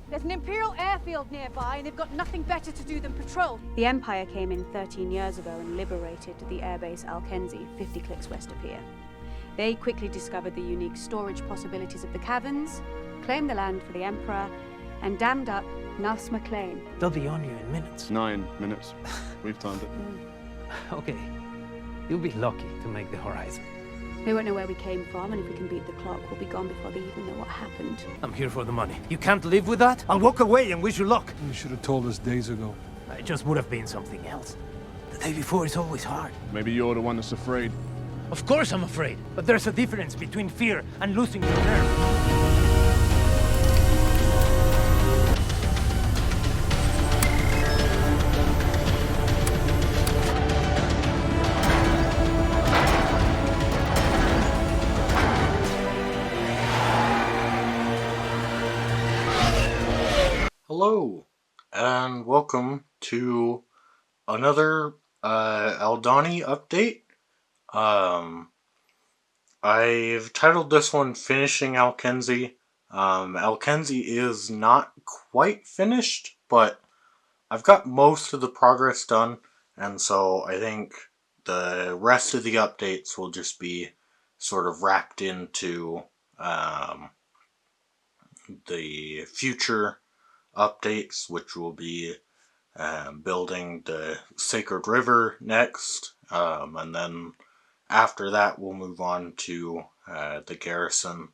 There's an Imperial airfield nearby, and they've got nothing better to do than patrol. The Empire came in 13 years ago and liberated the airbase Alkenzi, 50 clicks west of here. They quickly discovered the unique storage possibilities of the caverns, claimed the land for the Emperor, and dammed up Nuss McLean. They'll be on you in minutes. 9 minutes. We've timed it. Okay. You'll be lucky to make the horizon. They won't know where we came from, and if we can beat the clock, we'll be gone before they even know what happened. I'm here for the money. You can't live with that? I'll walk away and wish you luck. You should have told us days ago. It just would have been something else. The day before is always hard. Maybe you're the one that's afraid. Of course I'm afraid, but there's a difference between fear and losing your nerve. Hello, and welcome to another Aldahni update. I've titled this one Finishing Alkenzi. Alkenzi is not quite finished, but I've got most of the progress done, and so I think the rest of the updates will just be sort of wrapped into the future updates, which will be building the Sacred River next, and then after that we'll move on to the garrison.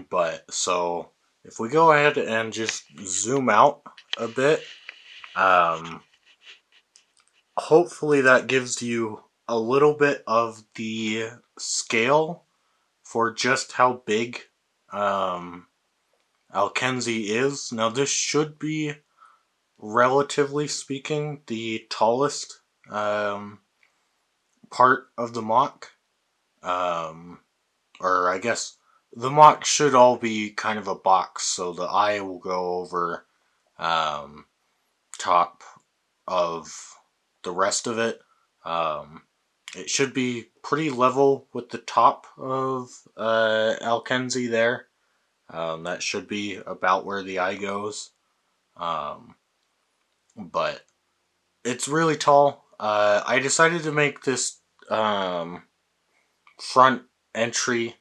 But so if we go ahead and just zoom out a bit, hopefully that gives you a little bit of the scale for just how big Alkenzi is. Now this should be, relatively speaking, the tallest part of the mock. Or I guess the mock should all be kind of a box, so the eye will go over top of the rest of it. It should be pretty level with the top of Alkenzi there. That should be about where the eye goes. But it's really tall. I decided to make this front entry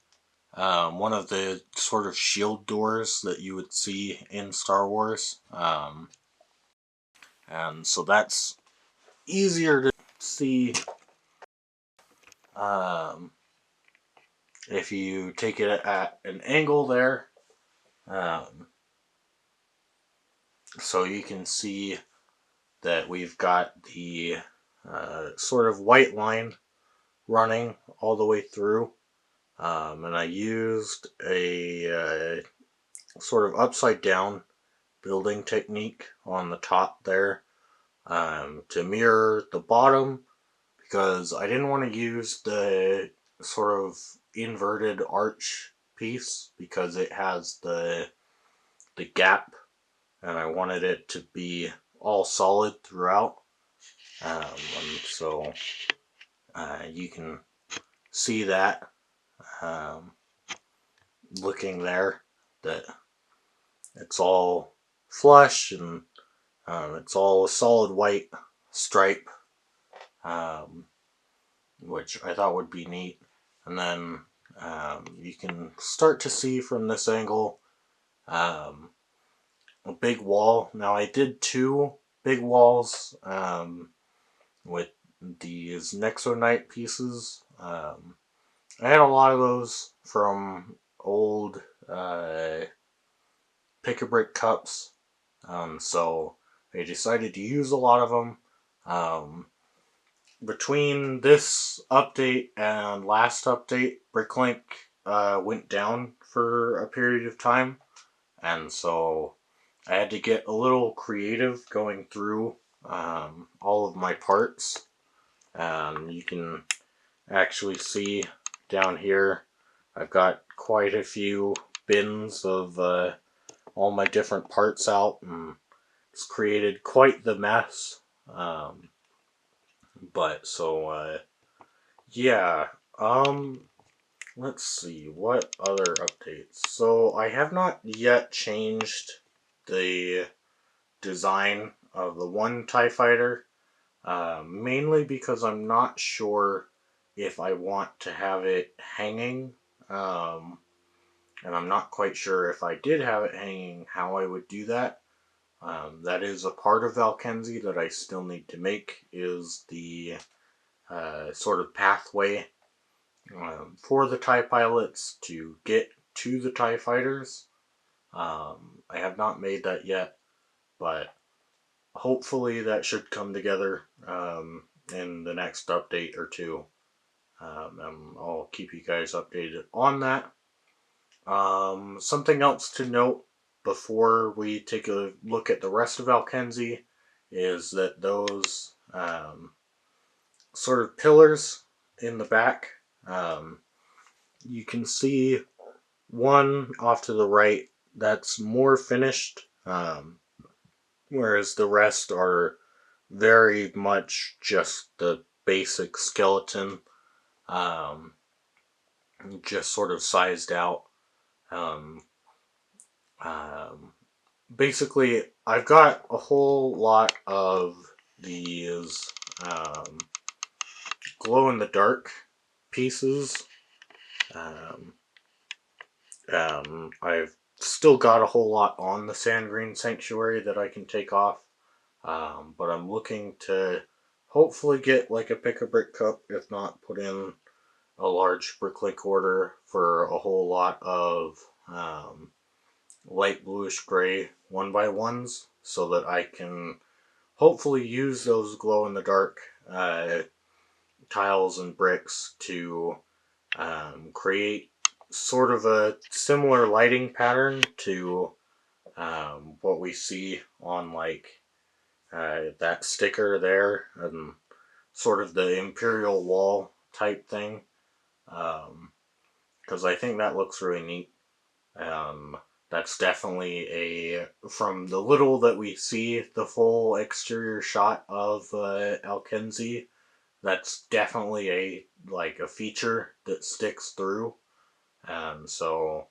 one of the sort of shield doors that you would see in Star Wars. And so that's easier to see if you take it at an angle there. So you can see that we've got the sort of white line running all the way through, and I used a sort of upside down building technique on the top there to mirror the bottom, because I didn't want to use the sort of inverted arch piece because it has the gap, and I wanted it to be all solid throughout. And so you can see that looking there, that it's all flush and it's all a solid white stripe, which I thought would be neat. And then you can start to see from this angle a big wall. Now I did 2 big walls with these Nexonite pieces. I had a lot of those from old pick-a-brick cups, so I decided to use a lot of them. Between this update and last update, BrickLink went down for a period of time, and so I had to get a little creative going through all of my parts. You can actually see down here I've got quite a few bins of all my different parts out, and it's created quite the mess. But so yeah, let's see, what other updates? So I have not yet changed the design of the one TIE fighter, mainly because I'm not sure if I want to have it hanging, and I'm not quite sure if I did have it hanging how I would do that. That is a part of Alkenzi that I still need to make, is the sort of pathway for the TIE pilots to get to the TIE fighters. I have not made that yet, but hopefully that should come together in the next update or two. And I'll keep you guys updated on that. Something else to note before we take a look at the rest of Alkenzi is that those sort of pillars in the back, you can see one off to the right that's more finished, whereas the rest are very much just the basic skeleton, just sort of sized out. Um, um, Basically, I've got a whole lot of these glow in the dark pieces. Um, I've still got a whole lot on the Sand Green Sanctuary that I can take off, but I'm looking to hopefully get like a pick-a-brick cup, if not put in a large bricklink order for a whole lot of light bluish gray 1x1s, so that I can hopefully use those glow in the dark tiles and bricks to create sort of a similar lighting pattern to what we see on like that sticker there, and sort of the Imperial Wall type thing, because I think that looks really neat. That's definitely from the little that we see, the full exterior shot of Alkenzi, that's definitely a feature that sticks through. So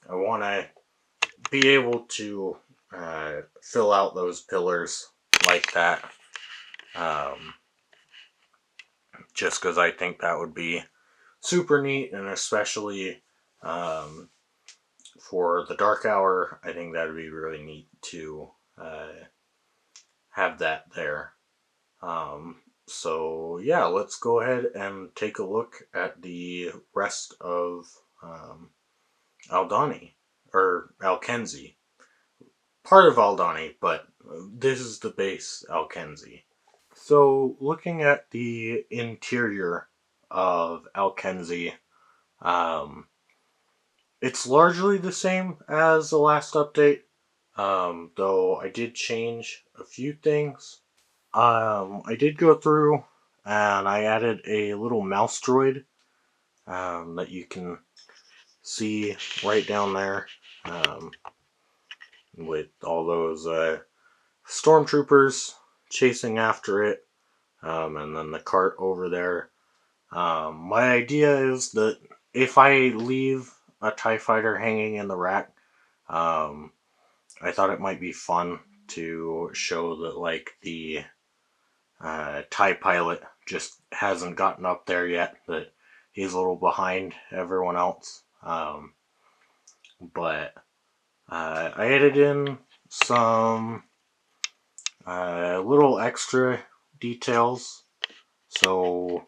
I want to be able to fill out those pillars like that, just because I think that would be super neat, and especially for the dark hour, I think that would be really neat to have that there. So yeah, let's go ahead and take a look at the rest of Aldahni, or Alkenzi. Part of Aldahni, but this is the base Alkenzi. So looking at the interior of Alkenzi, um, it's largely the same as the last update, though I did change a few things. I did go through and I added a little mouse droid that you can see right down there, with all those stormtroopers chasing after it, and then the cart over there. My idea is that if I leave a TIE fighter hanging in the rack, I thought it might be fun to show that like the TIE pilot just hasn't gotten up there yet, that he's a little behind everyone else. But I added in some little extra details. So,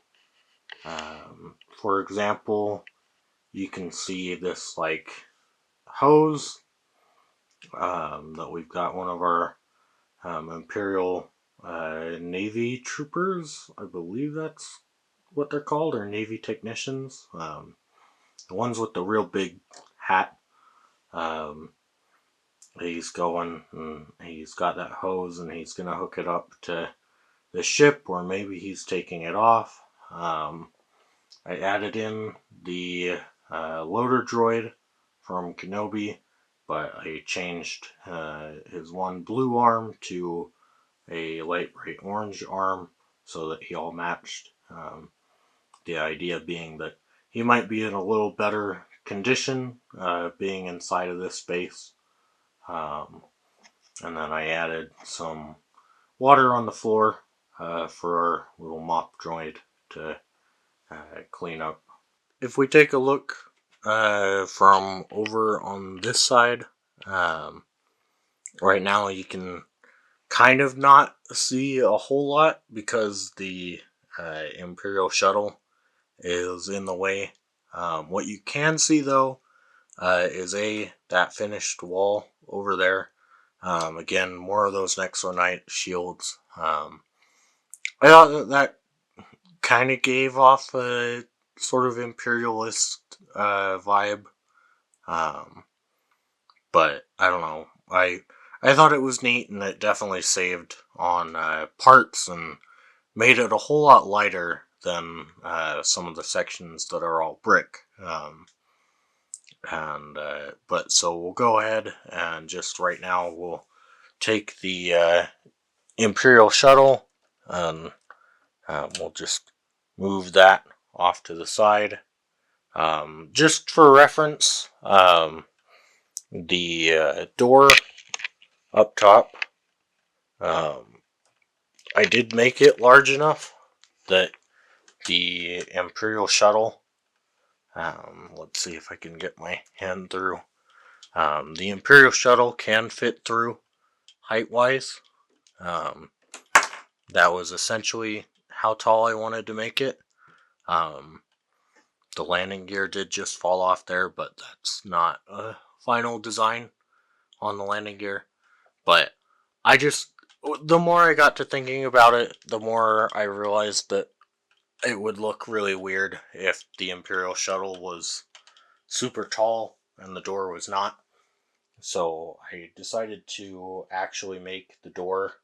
for example, you can see this like hose that we've got one of our Imperial Navy troopers, I believe that's what they're called, or Navy technicians. The ones with the real big hat. Um, he's going and he's got that hose and he's going to hook it up to the ship, or maybe he's taking it off. I added in the loader droid from Kenobi, but I changed his one blue arm to a light bright orange arm so that he all matched. The idea being that he might be in a little better condition, being inside of this space. And then I added some water on the floor for our little mop droid to clean up. If we take a look from over on this side, right now you can kind of not see a whole lot because the Imperial shuttle is in the way. What you can see though is that finished wall over there. Again, more of those Nexonite shields. I thought that kind of gave off a sort of imperialist vibe. But I don't know. I thought it was neat, and it definitely saved on parts and made it a whole lot lighter than some of the sections that are all brick. But so we'll go ahead and just right now we'll take the Imperial shuttle and we'll just move that off to the side. Just for reference, the door up top, I did make it large enough that the Imperial shuttle, let's see if I can get my hand through. The Imperial shuttle can fit through height-wise. That was essentially how tall I wanted to make it. The landing gear did just fall off there, but that's not a final design on the landing gear. But the more I got to thinking about it, the more I realized that it would look really weird if the Imperial shuttle was super tall and the door was not. So I decided to actually make the door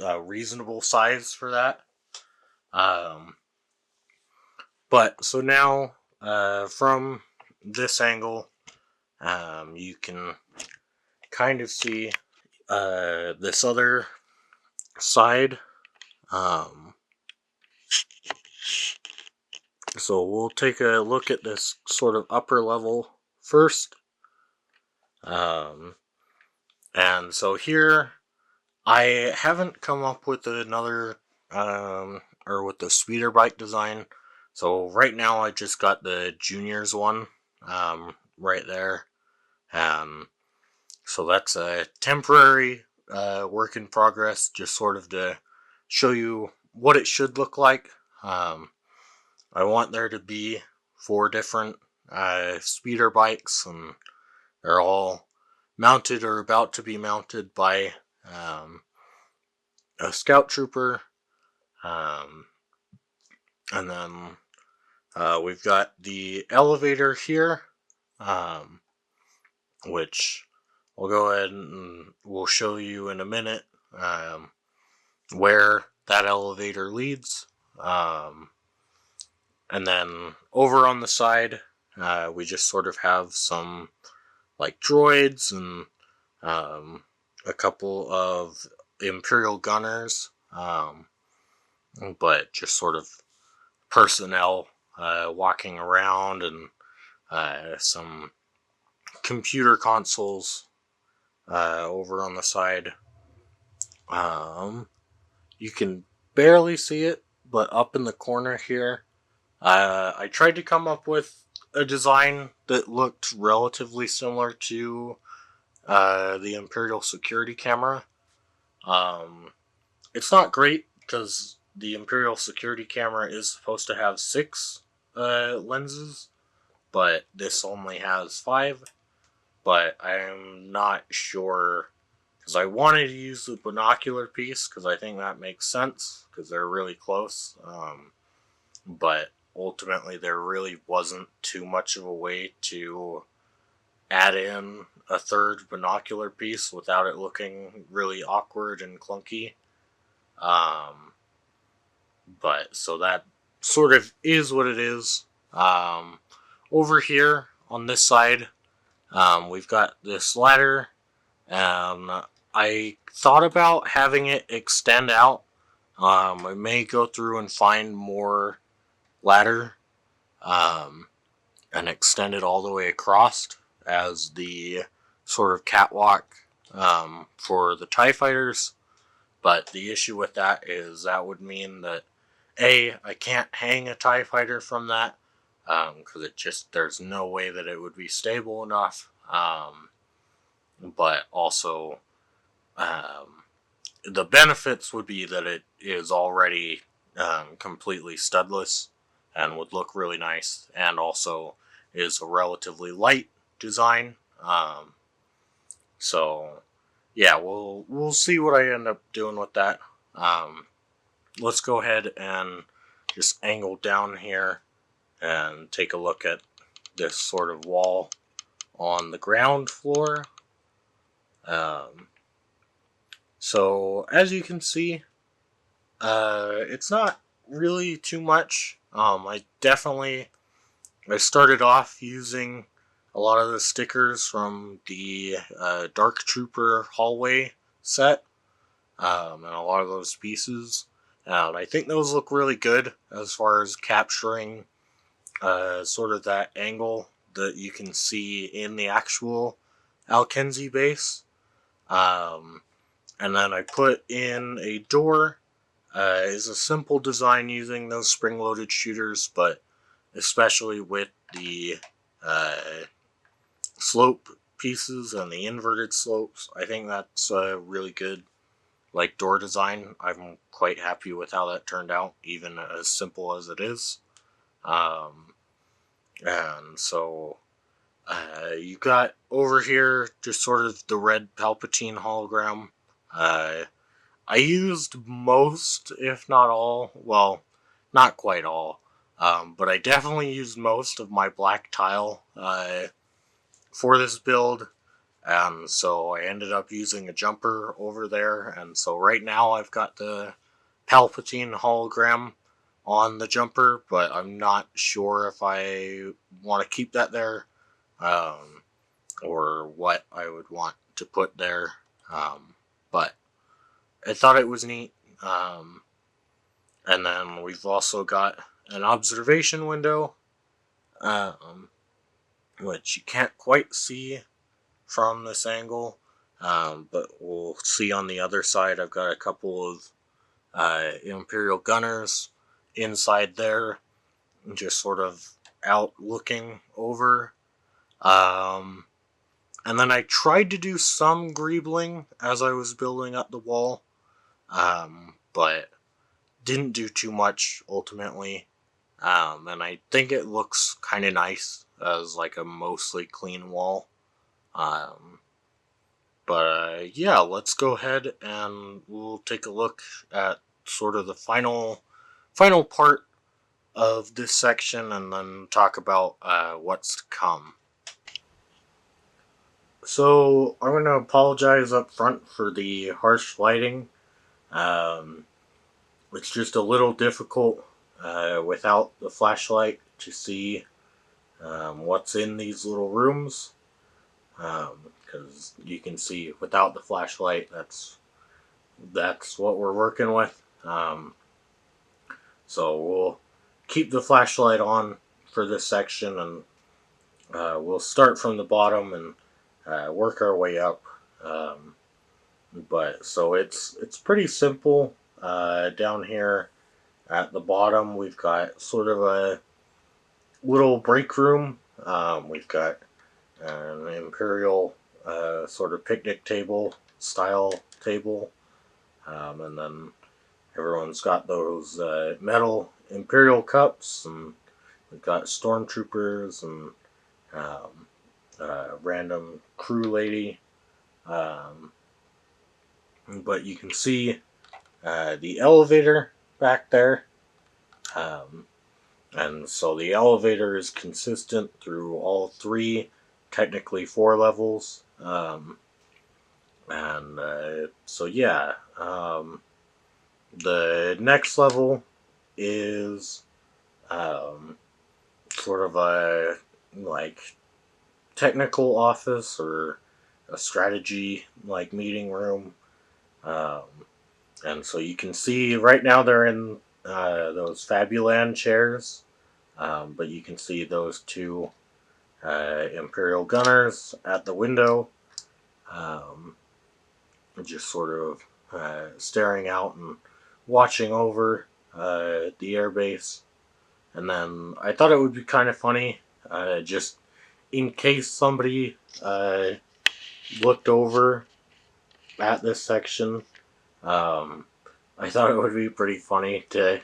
a reasonable size for that. But so now from this angle, you can kind of see this other side. So we'll take a look at this sort of upper level first. And so here, I haven't come up with another, or with the speeder bike design. So right now I just got the juniors one, right there. So that's a temporary, work in progress, just sort of to show you what it should look like. I want there to be 4 different, speeder bikes, and they're all mounted or about to be mounted by a scout trooper. And then we've got the elevator here, which I'll go ahead and we'll show you in a minute where that elevator leads. And then over on the side, we just sort of have some like droids and a couple of Imperial gunners, but just sort of personnel walking around, and some computer consoles over on the side. You can barely see it, but up in the corner here, I tried to come up with a design that looked relatively similar to the Imperial security camera. It's not great because the Imperial security camera is supposed to have 6 lenses, but this only has 5. But I'm not sure, because I wanted to use the binocular piece because I think that makes sense because they're really close. But ultimately there really wasn't too much of a way to add in a third binocular piece without it looking really awkward and clunky. But so that sort of is what it is. Over here on this side, we've got this ladder, and I thought about having it extend out. I may go through and find more ladder and extended all the way across as the sort of catwalk for the TIE fighters. But the issue with that is that would mean that I can't hang a TIE fighter from that, because there's no way that it would be stable enough. But also, the benefits would be that it is already completely studless and would look really nice, and also is a relatively light design. So yeah, we'll see what I end up doing with that. Let's go ahead and just angle down here and take a look at this sort of wall on the ground floor. So as you can see, it's not really too much. I started off using a lot of the stickers from the Dark Trooper hallway set, and a lot of those pieces. And I think those look really good as far as capturing sort of that angle that you can see in the actual Alkenzi base. And then I put in a door. It's a simple design using those spring-loaded shooters, but especially with the slope pieces and the inverted slopes, I think that's a really good door design. I'm quite happy with how that turned out, even as simple as it is. And so you got over here just sort of the red Palpatine hologram. I used most, if not all, well, not quite all, but I definitely used most of my black tile for this build, and so I ended up using a jumper over there, and so right now I've got the Palpatine hologram on the jumper, but I'm not sure if I want to keep that there, or what I would want to put there, but I thought it was neat. And then we've also got an observation window, which you can't quite see from this angle, but we'll see on the other side. I've got a couple of Imperial gunners inside there, just sort of out looking over. And then I tried to do some greebling as I was building up the wall, but didn't do too much ultimately. And I think it looks kind of nice as like a mostly clean wall. But yeah, let's go ahead and we'll take a look at sort of the final part of this section, and then talk about what's to come. So I'm going to apologize up front for the harsh lighting. It's just a little difficult without the flashlight to see what's in these little rooms, because you can see without the flashlight, that's what we're working with. So we'll keep the flashlight on for this section, and we'll start from the bottom and work our way up. But so it's pretty simple. Down here at the bottom, we've got sort of a little break room. We've got an Imperial sort of picnic table style table, and then everyone's got those metal Imperial cups, and we've got stormtroopers and random crew lady. But you can see the elevator back there. And so the elevator is consistent through all three, technically 4 levels. So yeah, the next level is sort of a technical office or a strategy meeting room. And so you can see right now they're in those Fabuland chairs. But you can see those two Imperial gunners at the window, just sort of staring out and watching over the airbase. And then I thought it would be kind of funny, just in case somebody looked over at this section. I thought it would be pretty funny to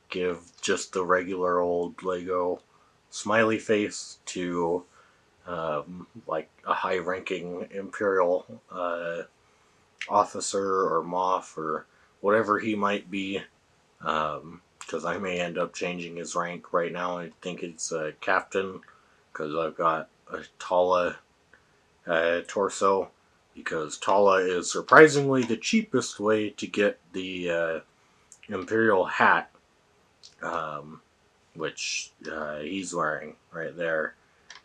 give just the regular old Lego smiley face to like a high-ranking Imperial officer or Moff or whatever he might be, because I may end up changing his rank. Right now I think it's captain, because I've got a Tala torso, because Tala is surprisingly the cheapest way to get the Imperial hat, which he's wearing right there.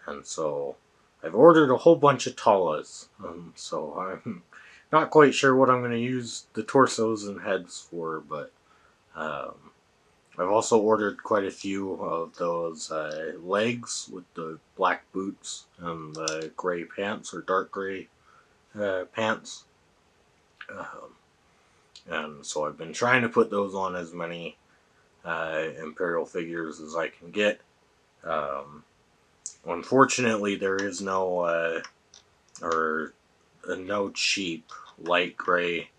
And so I've ordered a whole bunch of Talas, so I'm not quite sure what I'm going to use the torsos and heads for, but I've also ordered quite a few of those legs with the black boots and the gray pants, or dark gray pants. And so I've been trying to put those on as many Imperial figures as I can get. Unfortunately, there is no cheap light gray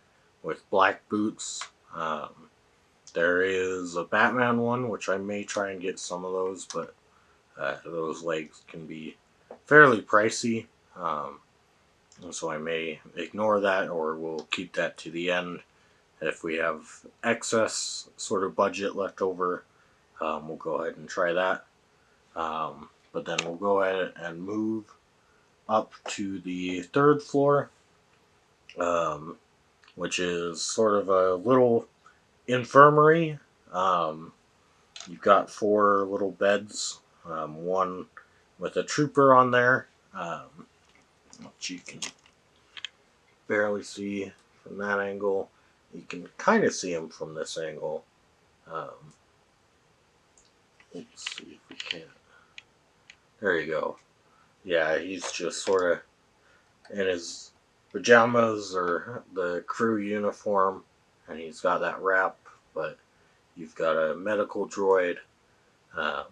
with black boots. There is a Batman one, which I may try and get some of those, but those legs can be fairly pricey. And so I may ignore that, or we'll keep that to the end. If we have excess sort of budget left over, we'll go ahead and try that. But then we'll go ahead and move up to the third floor, which is sort of a little infirmary. You've got 4 little beds, one with a trooper on there, which you can barely see from that angle. You can kind of see him from this angle. Let's see if we can. There you go. Yeah, he's just sort of in his pajamas or the crew uniform, and he's got that wrap, but you've got a medical droid and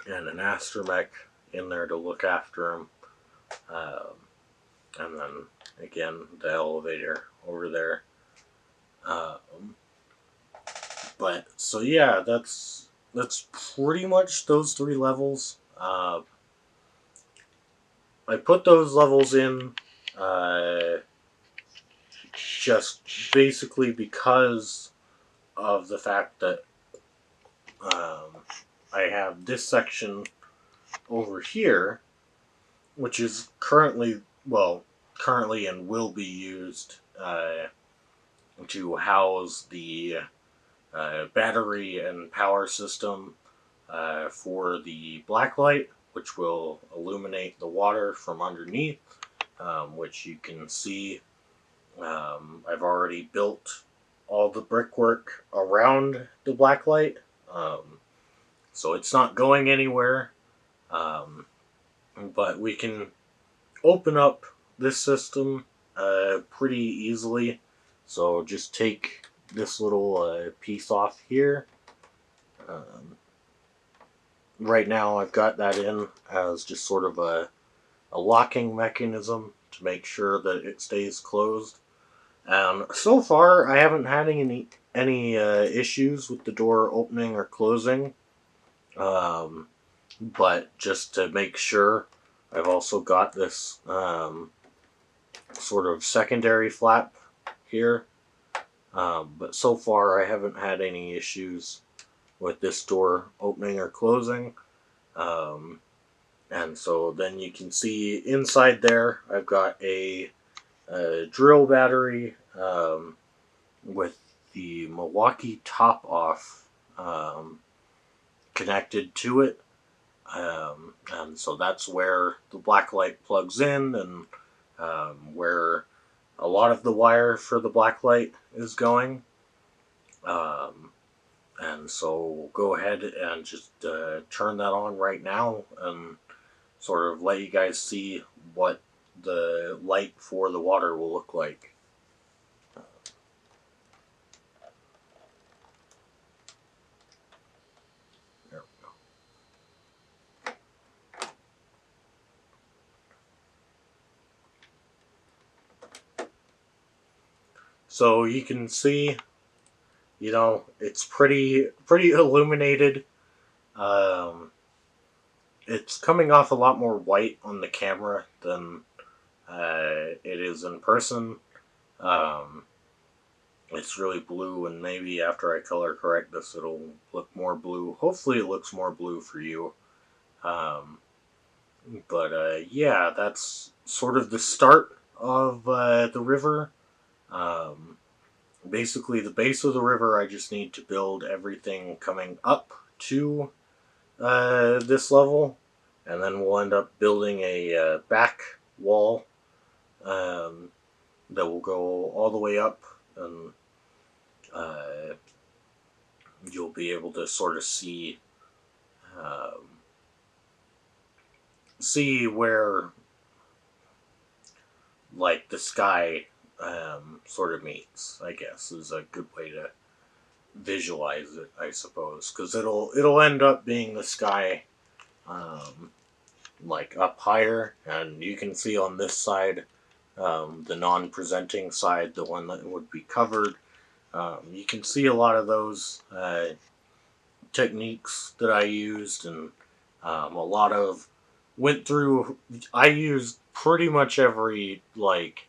an astromech in there to look after him. And then, again, the elevator over there. But, so yeah, that's pretty much those 3 levels. I put those levels in just basically because of the fact that I have this section over here, which is currently and will be used to house the battery and power system for the blacklight, which will illuminate the water from underneath, which you can see. I've already built all the brickwork around the blacklight, so it's not going anywhere. But we can open up this system pretty easily. So just take this little piece off here. Right now I've got that in as just sort of a locking mechanism to make sure that it stays closed. And so far I haven't had any issues with the door opening or closing. But just to make sure, I've also got this sort of secondary flap here. But so far I haven't had any issues with this door opening or closing. And so then you can see inside there I've got a drill battery with the Milwaukee top off connected to it. And so that's where the blacklight plugs in, and where a lot of the wire for the blacklight is going. And so we'll go ahead and just turn that on right now and sort of let you guys see what the light for the water will look like. There we go. So you can see, it's pretty illuminated. It's coming off a lot more white on the camera than it is in person. Um, it's really blue, and maybe after I color correct this, it'll look more blue. Hopefully, it looks more blue for you. Um, but yeah, that's sort of the start of the river. Um, Basically, the base of the river, I just need to build everything coming up to this level, and then we'll end up building a back wall that will go all the way up, and uh, you'll be able to sort of um, see where like the sky sort of meets. I guess is a good way to visualize it, I suppose, because it'll end up being the sky um, like up higher, and you can see on this side, the non-presenting side, the one that would be covered. You can see a lot of those techniques that I used, and a lot of went through. I used pretty much every light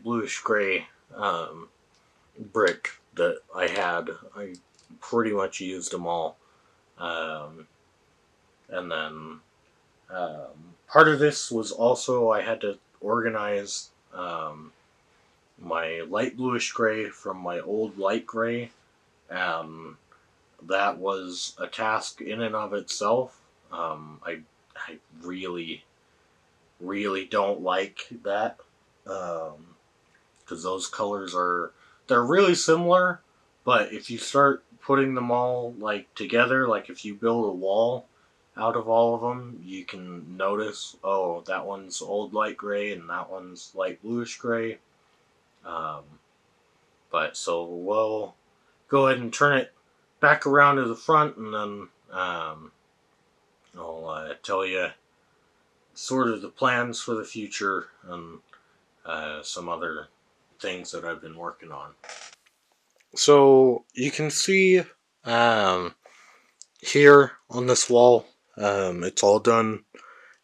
bluish gray brick that I had. I pretty much used them all, um, and then part of this was also I had to organize my light bluish gray from my old light gray. That was a task in and of itself. I really, really don't like that, because those colors they're really similar, but if you start putting them all like together, like if you build a wall out of all of them, you can notice, oh, that one's old light gray and that one's light bluish gray. Um, but so we'll go ahead and turn it back around to the front, and then I'll tell you sort of the plans for the future and some other things that I've been working on. So you can see here on this wall, it's all done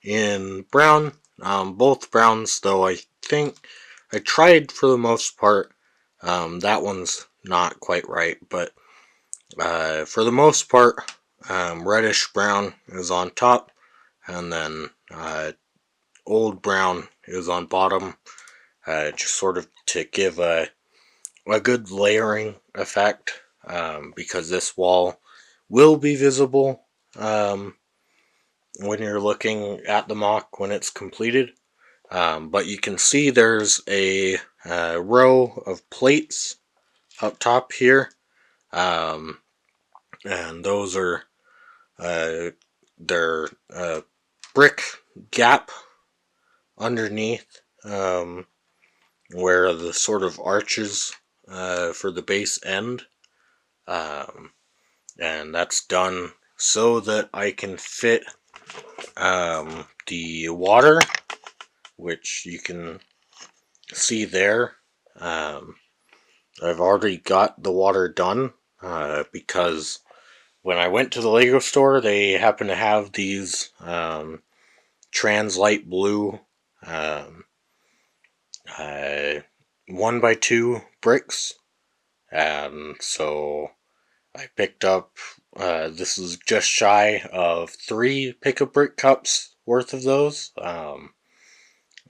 in brown. Both browns, though I think I tried for the most part. That one's not quite right, but for the most part, reddish brown is on top, and then old brown is on bottom, just sort of to give a good layering effect, because this wall will be visible when you're looking at the MOC when it's completed. But you can see there's a row of plates up top here, and those are their brick gap underneath, where the sort of arches for the base end, and that's done so that I can fit the water, which you can see there. I've already got the water done because when I went to the Lego store, they happen to have these trans light blue 1x2 bricks, and so I picked up, this is just shy of 3 pick-a-brick cups worth of those,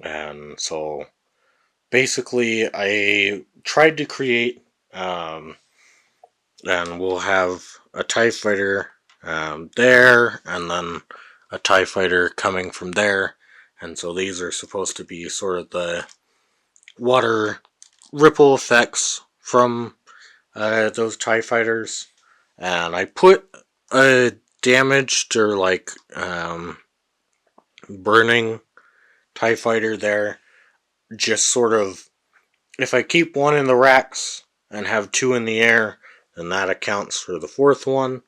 and so basically I tried to create, and we'll have a TIE fighter there, and then a TIE fighter coming from there, and so these are supposed to be sort of the water ripple effects from those TIE fighters, and I put a damaged or like burning TIE fighter there, just sort of, if I keep one in the racks and have two in the air, then that accounts for the fourth one.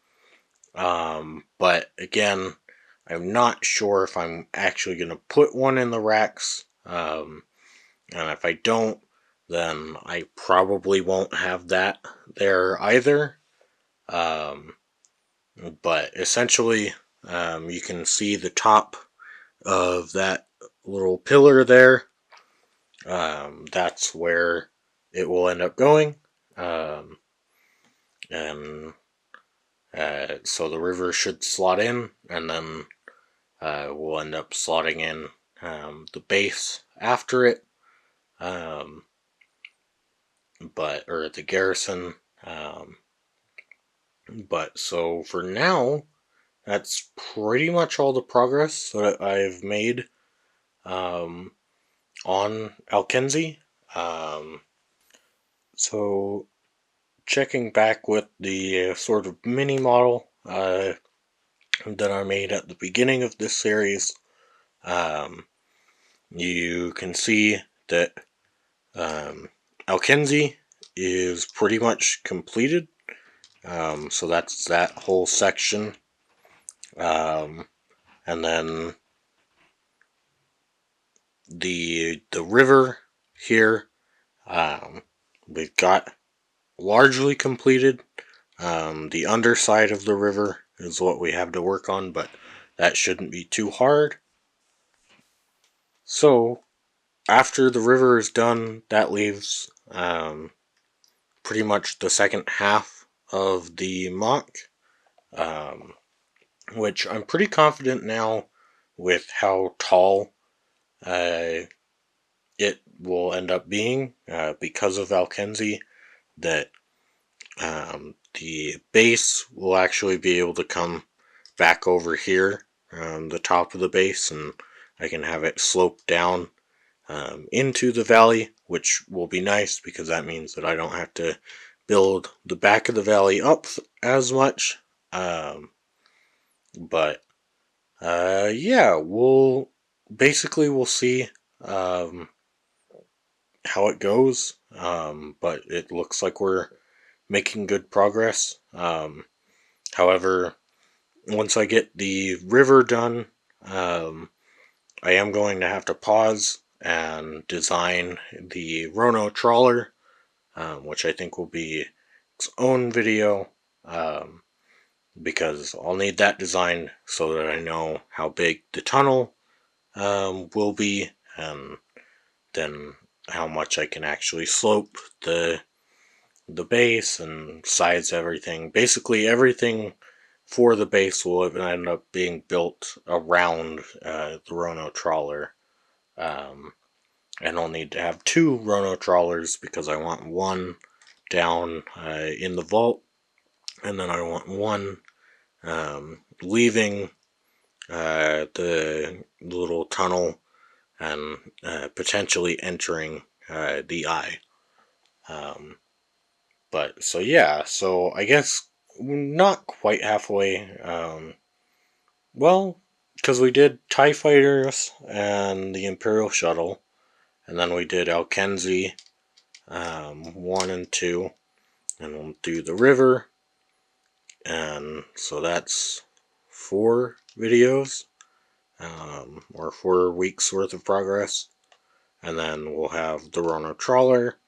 But again, I'm not sure if I'm actually going to put one in the racks, and if I don't, then I probably won't have that there either. But essentially, you can see the top of that little pillar there. That's where it will end up going. And so the river should slot in, and then we'll end up slotting in the base after it. Or the garrison. But so for now, that's pretty much all the progress that I've made on Alkenzi. So checking back with the sort of mini model that I made at the beginning of this series, you can see that Alkenzi is pretty much completed. So that's that whole section. And then the river here, we've got largely completed. The underside of the river is what we have to work on, but that shouldn't be too hard. So after the river is done, that leaves pretty much the second half of the mock, which I'm pretty confident now with how tall it will end up being because of Alkenzi, that the base will actually be able to come back over here, the top of the base, and I can have it slope down into the valley, which will be nice because that means that I don't have to build the back of the valley up as much. But yeah, we'll see how it goes. But it looks like we're making good progress. However, once I get the river done, I am going to have to pause and design the Rono trawler, which I think will be its own video, because I'll need that designed so that I know how big the tunnel will be, and then how much I can actually slope the base and size everything. Basically everything for the base will end up being built around the Rono trawler. And I'll need to have two Rono trawlers because I want one down in the vault, and then I want one leaving the little tunnel and potentially entering the eye. But so yeah, so I guess we're not quite halfway. Well, because we did TIE Fighters and the Imperial Shuttle, and then we did Alkenzi 1 and 2, and we'll do the river, and so that's 4 videos, or 4 weeks worth of progress, and then we'll have the Rono Trawler,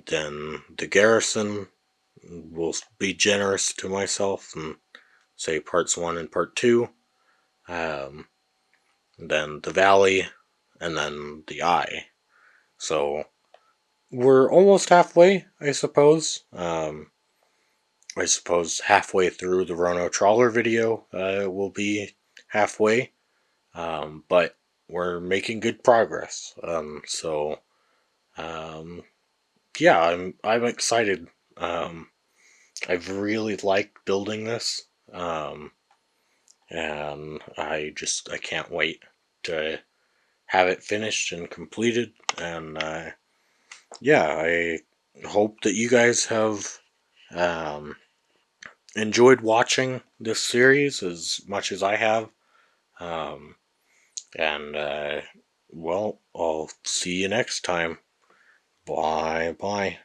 then the garrison. Will be generous to myself and say parts 1 and part 2, then the valley, and then the eye. So we're almost halfway, I suppose. I suppose halfway through the Rono Trawler video will be halfway, but we're making good progress. So yeah, I'm excited. I've really liked building this, and I can't wait to have it finished and completed. And yeah, hope that you guys have enjoyed watching this series as much as I have. And well, I'll see you next time. Bye bye.